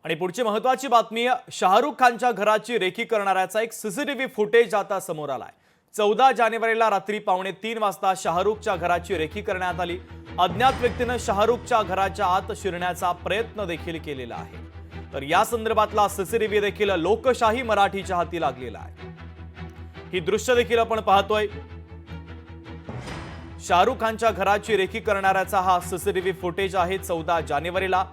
आणि पुढची महत्त्वाची बातमी, शाहरुख खानच्या घराची रेकी करणाऱ्याचा एक सीसीटीव्ही फुटेज आता समोर आलाय। 14 जानेवारीला रात्री 2:45 वाजता शाहरुखच्या घराची रेकी करण्यात आली। अज्ञात व्यक्तीने शाहरुखच्या घराच्या आत शिरण्याचा प्रयत्न देखील केलेला आहे। तर या संदर्भातला सीसीटीव्ही देखील लोकशाही मराठीच्या हाती लागलेला आहे। ही दृश्य देखील आपण पाहतोय। शाहरुख खानच्या घराची रेकी करणाऱ्याचा हा सीसीटीव्ही फुटेज आहे। 14 जानेवारीला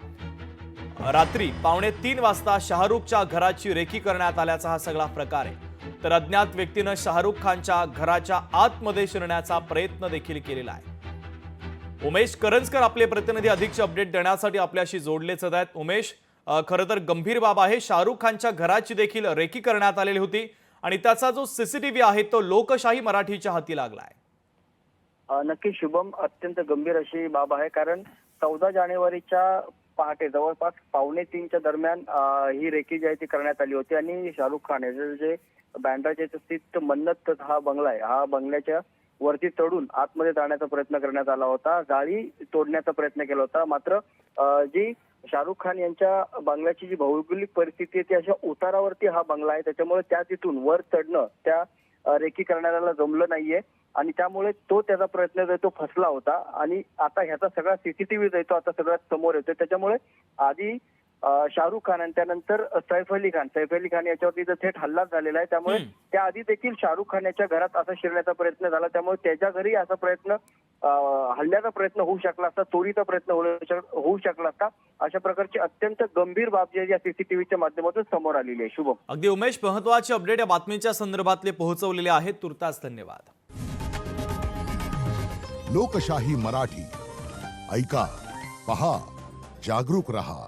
रात्री 2:45 वाजता शाहरुखच्या घराची रेकी करण्यात आल्याचा हा सगळा प्रकार आहे। तर अज्ञात व्यक्तीने शाहरुख खानच्या घराच्या आतमध्ये शिरण्याचा प्रयत्न देखील केलेला आहे। उमेश करंजकर आपले प्रतिनिधी अधिकचे अपडेट देण्यासाठी आपल्याशी जोडलेच आहेत। उमेश, खरं तर गंभीर बाब आहे, शाहरुख खानच्या घराची देखील रेकी करण्यात आलेली होती आणि त्याचा जो सीसीटीव्ही आहे तो लोकशाही मराठीच्या हाती लागला आहे। नक्की शुभम, अत्यंत गंभीर अशी बाब आहे, कारण 14 जानेवारीच्या पहाटे जवळपास 2:45च्या दरम्यान ही रेकी जी आहे ती करण्यात आली होती आणि शाहरुख खान याचे जे बँड्राच्या स्थित मन्नत हा बंगला आहे, हा बंगल्याच्या वरती चढून आतमध्ये जाण्याचा प्रयत्न करण्यात आला होता। जाळी तोडण्याचा प्रयत्न केला होता, मात्र जी शाहरुख खान यांच्या बंगल्याची जी भौगोलिक परिस्थिती आहे ती अशा उतारावरती हा बंगला आहे, त्याच्यामुळे त्या तिथून वर चढणं त्या रेकी करण्याला जमलं नाहीये आणि त्यामुळे तो त्याचा प्रयत्न जो तो फसला होता। आणि आता ह्याचा सगळा सीसीटीव्ही जो आता सगळ्यात समोर येतो, त्याच्यामुळे आधी शाहरुख खान आणि त्यानंतर सैफ अली खान याच्यावरती थेट हल्ला झालेला आहे। त्यामुळे त्याआधी देखील शाहरुख खान याच्या घरात असा शिरण्याचा प्रयत्न झाला, त्यामुळे त्याच्या घरी असा प्रयत्न हल्ल्याचा प्रयत्न होऊ शकला असता, चोरीचा प्रयत्न होऊ शकला असता। अशा प्रकारची अत्यंत गंभीर बाब जी या सीसीटीव्हीच्या माध्यमातून समोर आलेली आहे। शुभम, अगदी उमेश, महत्त्वाचे अपडेट या बातमीच्या संदर्भातले पोहोचवलेले आहेत, तुर्तास धन्यवाद। लोकशाही मराठी ऐका, पहा, जागरूक रहा।